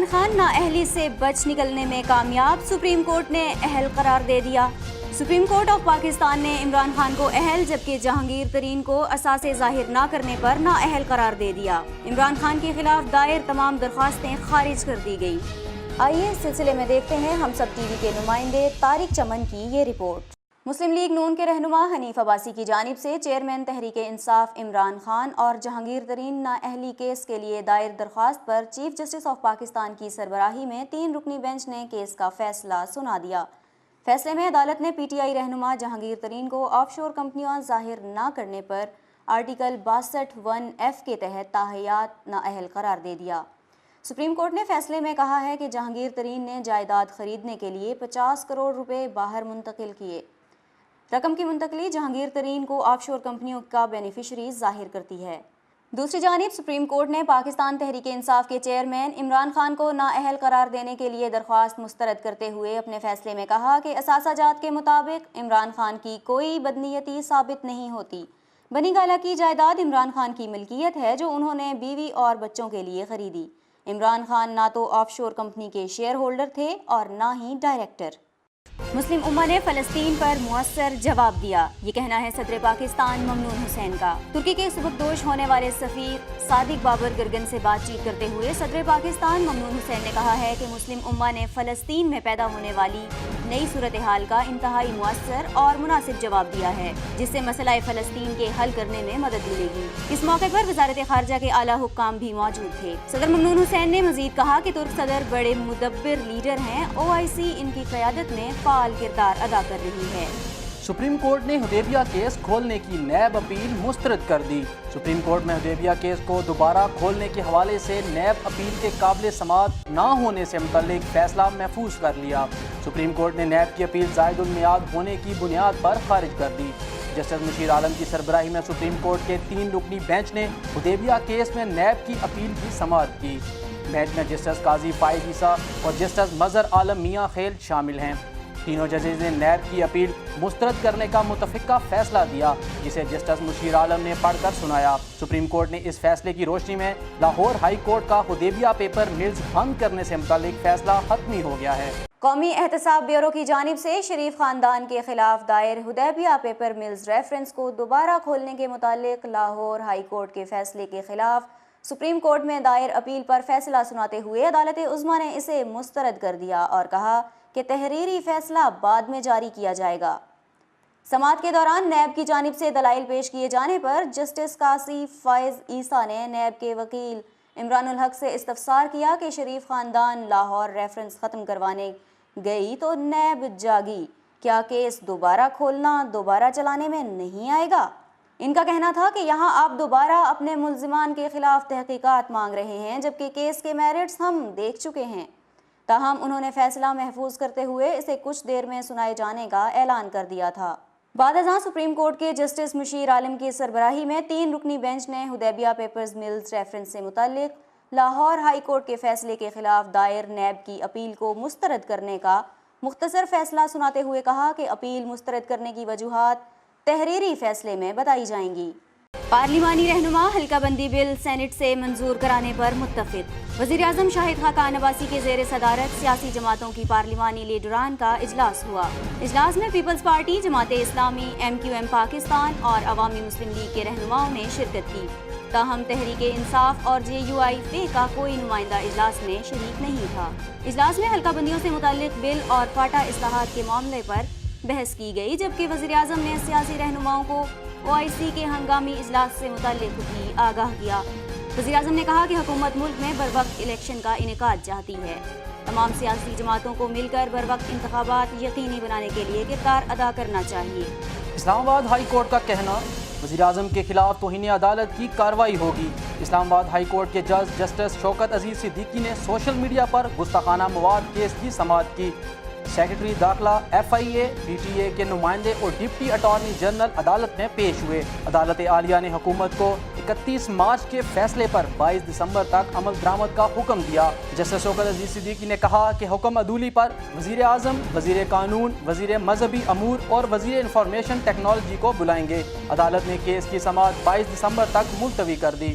عمران خان نااہلی سے بچ نکلنے میں کامیاب، سپریم کورٹ نے اہل قرار دے دیا۔ سپریم کورٹ آف پاکستان نے عمران خان کو اہل جبکہ جہانگیر ترین کو اثاثے ظاہر نہ کرنے پر نااہل قرار دے دیا۔ عمران خان کے خلاف دائر تمام درخواستیں خارج کر دی گئی۔ آئیے اس سلسلے میں دیکھتے ہیں ہم سب ٹی وی کے نمائندے طارق چمن کی یہ رپورٹ۔ مسلم لیگ نون کے رہنما حنیف عباسی کی جانب سے چیئرمین تحریک انصاف عمران خان اور جہانگیر ترین نااہلی کیس کے لیے دائر درخواست پر چیف جسٹس آف پاکستان کی سربراہی میں 3 رکنی بینچ نے کیس کا فیصلہ سنا دیا۔ فیصلے میں عدالت نے پی ٹی آئی رہنما جہانگیر ترین کو آف شور کمپنیاں ظاہر نہ کرنے پر آرٹیکل 62(1)(f) کے تحت تاحیات نااہل قرار دے دیا۔ سپریم کورٹ نے فیصلے میں کہا ہے کہ جہانگیر ترین نے جائیداد خریدنے کے لیے 50 کروڑ روپے باہر منتقل کیے۔ رقم کی منتقلی جہانگیر ترین کو آف شور کمپنیوں کا بینیفیشری ظاہر کرتی ہے۔ دوسری جانب سپریم کورٹ نے پاکستان تحریک انصاف کے چیئرمین عمران خان کو نااہل قرار دینے کے لیے درخواست مسترد کرتے ہوئے اپنے فیصلے میں کہا کہ اثاثہ جات کے مطابق عمران خان کی کوئی بدنیتی ثابت نہیں ہوتی۔ بنی گالہ کی جائیداد عمران خان کی ملکیت ہے جو انہوں نے بیوی اور بچوں کے لیے خریدی۔ عمران خان نہ تو آف شور کمپنی کے شیئر ہولڈر تھے اور نہ ہی ڈائریکٹر۔ مسلم امہ نے فلسطین پر مؤثر جواب دیا، یہ کہنا ہے صدر پاکستان ممنون حسین کا۔ ترکی کے سبکدوش ہونے والے سفیر صادق بابر گرگن سے بات چیت کرتے ہوئے صدر پاکستان ممنون حسین نے کہا ہے کہ مسلم امہ نے فلسطین میں پیدا ہونے والی نئی صورتحال کا انتہائی مؤثر اور مناسب جواب دیا ہے، جس سے مسئلہ فلسطین کے حل کرنے میں مدد ملے گی۔ اس موقع پر وزارت خارجہ کے اعلیٰ حکام بھی موجود تھے۔ صدر ممنون حسین نے مزید کہا کہ ترک صدر بڑے مدبر لیڈر ہیں، OIC ان کی قیادت میں فعال کردار ادا کر رہی ہے۔ سپریم کورٹ نے حدیبیہ کیس کھولنے کی نیب اپیل مسترد کر دی۔ سپریم کورٹ میں حدیبیہ کیس کو دوبارہ کھولنے کے حوالے سے نیب اپیل کے قابل سماعت نہ ہونے سے متعلق فیصلہ محفوظ کر لیا۔ سپریم کورٹ نے نیب کی اپیل زائد المیعاد ہونے کی بنیاد پر خارج کر دی۔ جسٹس مشیر عالم کی سربراہی میں سپریم کورٹ کے 3 رکنی بینچ نے حدیبیہ کیس میں نیب کی اپیل کی سماعت کی۔ بینچ میں جسٹس قاضی فائز عیسیٰ اور جسٹس مظہر عالم میاں خیل شامل ہیں۔ تینوں ججز نے نیب کی اپیل مسترد کرنے کا متفقہ فیصلہ دیا، جسے جسٹس مشیر عالم نے پڑھ کر سنایا۔ سپریم کورٹ نے اس فیصلے کی روشنی میں لاہور ہائی کورٹ کا حدیبیہ پیپر ملز بند کرنے سے متعلق فیصلہ حتمی ہو گیا ہے۔ قومی احتساب بیورو کی جانب سے شریف خاندان کے خلاف دائر حدیبیہ پیپر ملز ریفرنس کو دوبارہ کھولنے کے متعلق لاہور ہائی کورٹ کے فیصلے کے خلاف سپریم کورٹ میں دائر اپیل پر فیصلہ سناتے ہوئے عدالت عظمیٰ نے اسے مسترد کر دیا اور کہا کہ تحریری فیصلہ بعد میں جاری کیا جائے گا۔ سماعت کے دوران نیب کی جانب سے دلائل پیش کیے جانے پر جسٹس قاضی فائز عیسیٰ نے نیب کے وکیل عمران الحق سے استفسار کیا کہ شریف خاندان لاہور ریفرنس ختم کروانے گئی تو نیب جاگی، کیا کیس دوبارہ کھولنا دوبارہ چلانے میں نہیں آئے گا؟ ان کا کہنا تھا کہ یہاں آپ دوبارہ اپنے ملزمان کے خلاف تحقیقات مانگ رہے ہیں جبکہ کیس کے میرٹس ہم دیکھ چکے ہیں۔ تاہم انہوں نے فیصلہ محفوظ کرتے ہوئے اسے کچھ دیر میں سنائے جانے کا اعلان کر دیا تھا۔ بعد ازاں سپریم کورٹ کے جسٹس مشیر عالم کی سربراہی میں 3 رکنی بینچ نے حدیبیہ پیپرز ملز ریفرنس سے متعلق لاہور ہائی کورٹ کے فیصلے کے خلاف دائر نیب کی اپیل کو مسترد کرنے کا مختصر فیصلہ سناتے ہوئے کہا کہ اپیل مسترد کرنے کی وجوہات تحریری فیصلے میں بتائی جائیں گی۔ پارلیمانی رہنما حلقہ بندی بل سینٹ سے منظور کرانے پر متفق۔ وزیراعظم شاہد خاقان عباسی کے زیر صدارت سیاسی جماعتوں کی پارلیمانی لیڈران کا اجلاس ہوا۔ اجلاس میں Peoples party, Jamaat Islami, MQM Pakistan اور عوامی مسلم لیگ کے رہنماؤں نے شرکت کی۔ تاہم تحریک انصاف اور JUI کا کوئی نمائندہ اجلاس میں شریک نہیں تھا۔ اجلاس میں حلقہ بندیوں سے متعلق بل اور فاٹا اصلاحات کے معاملے پر بحث کی گئی، جبکہ وزیراعظم نے سیاسی رہنماؤں کو OIC کے ہنگامی اجلاس سے متعلق بھی آگاہ کیا۔ وزیراعظم نے کہا کہ حکومت ملک میں بروقت الیکشن کا انعقاد چاہتی ہے۔ تمام سیاسی جماعتوں کو مل کر بروقت انتخابات یقینی بنانے کے لیے کردار ادا کرنا چاہیے۔ اسلام آباد ہائی کورٹ کا کہنا، وزیراعظم کے خلاف توہین عدالت کی کارروائی ہوگی۔ اسلام آباد ہائی کورٹ کے جج جسٹس شوکت عزیز صدیقی نے سوشل میڈیا پر گستاخانہ مواد کیس کی سماعت کی۔ سیکرٹری داخلہ FIA، PTA کے نمائندے اور ڈپٹی اٹارنی جنرل عدالت میں پیش ہوئے۔ عدالت عالیہ نے حکومت کو 31 مارچ کے فیصلے پر 22 دسمبر تک عمل درآمد کا حکم دیا۔ جسٹس شوکت عزیز صدیقی نے کہا کہ حکم عدولی پر وزیر اعظم، وزیر قانون، وزیر مذہبی امور اور وزیر انفارمیشن ٹیکنالوجی کو بلائیں گے۔ عدالت نے کیس کی سماعت 22 دسمبر تک ملتوی کر دی۔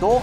2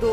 2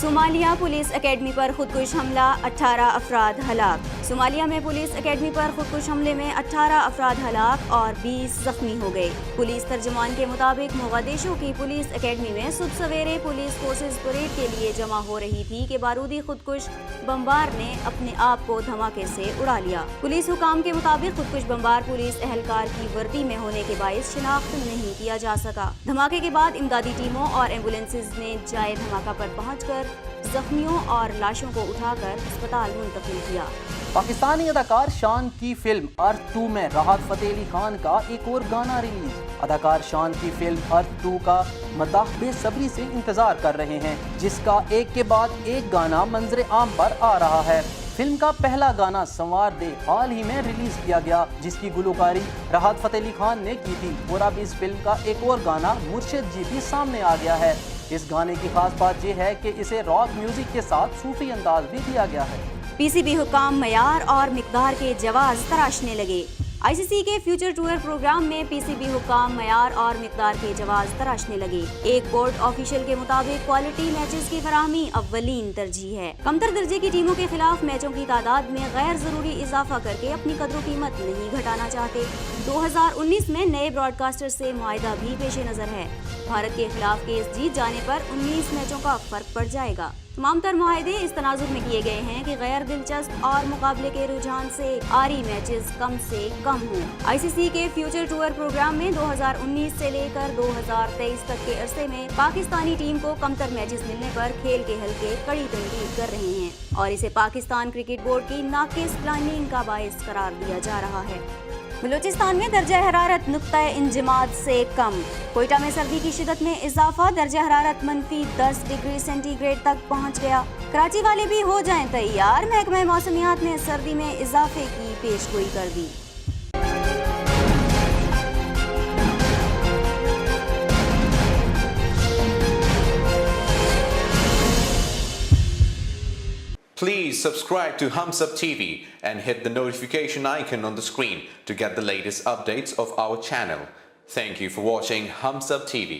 صومالیہ پولیس اکیڈمی پر خودکش حملہ 18 افراد ہلاک۔ صومالیہ میں پولیس اکیڈمی پر خودکش حملے میں 18 افراد ہلاک اور 20 زخمی ہو گئے۔ پولیس ترجمان کے مطابق موغادیشو کی پولیس اکیڈمی میں صبح سویرے پولیس فورسز پریڈ کے لیے جمع ہو رہی تھی کہ بارودی خودکش بمبار نے اپنے آپ کو دھماکے سے اڑا لیا۔ پولیس حکام کے مطابق خودکش بمبار پولیس اہلکار کی وردی میں ہونے کے باعث شناخت نہیں کیا جا سکا۔ دھماکے کے بعد امدادی ٹیموں اور ایمبولینسز نے جائے دھماکہ پر پہنچ کر زخمیوں اور لاشوں کو اٹھا کر اسپتال منتقل کیا۔ پاکستانی اداکار شان کی فلم ارتھ 2 میں راحت فتح علی خان کا ایک اور گانا ریلیز۔ اداکار شان کی فلم ارتھ 2 کا مداح بے صبری سے انتظار کر رہے ہیں، جس کا ایک کے بعد ایک گانا منظر عام پر آ رہا ہے۔ فلم کا پہلا گانا سنوار دے حال ہی میں ریلیز کیا گیا، جس کی گلوکاری راحت فتح علی خان نے کی تھی، اور اب اس فلم کا ایک اور گانا مرشد جی بھی سامنے آ گیا ہے۔ اس گانے کی خاص بات یہ ہے کہ اسے راک میوزک کے ساتھ صوفی انداز بھی دیا گیا ہے۔ پی سی بی حکام معیار اور مقدار کے جواز تراشنے لگے۔ آئی سی سی کے فیوچر ٹور پروگرام میں پی سی بی حکام معیار اور مقدار کے جواز تراشنے لگے۔ ایک بورڈ آفیشل کے مطابق کوالٹی میچز کی فراہمی اولین ترجیح ہے۔ کمتر درجے کی ٹیموں کے خلاف میچوں کی تعداد میں غیر ضروری اضافہ کر کے اپنی قدر و قیمت نہیں گھٹانا چاہتے۔ 2019 میں نئے براڈ کاسٹر سے معاہدہ بھی پیش نظر ہے۔ بھارت کے خلاف کیس جیت جانے پر 19 میچوں کا فرق پڑ جائے گا۔ تمام تر معاہدے اس تناظر میں کیے گئے ہیں کہ غیر دلچسپ اور مقابلے کے رجحان سے آری میچز کم سے کم ہوں۔ آئی سی سی کے فیوچر ٹور پروگرام میں 2019 سے لے کر 2023 تک کے عرصے میں پاکستانی ٹیم کو کمتر میچز ملنے پر کھیل کے حلقے کڑی تنقید کر رہے ہیں اور اسے پاکستان کرکٹ بورڈ کی ناقص پلاننگ کا باعث قرار دیا جا رہا ہے۔ بلوچستان میں درجہ حرارت نقطۂ انجماد سے کم۔ کوئٹہ میں سردی کی شدت میں اضافہ، درجہ حرارت -10 ڈگری سینٹی گریڈ تک پہنچ گیا۔ کراچی والے بھی ہو جائیں تیار، محکمہ موسمیات نے سردی میں اضافے کی پیش گوئی کر دی۔ Please subscribe to Hums Up TV and hit the notification icon on the screen to get the latest updates of our channel. Thank you for watching Hums Up TV.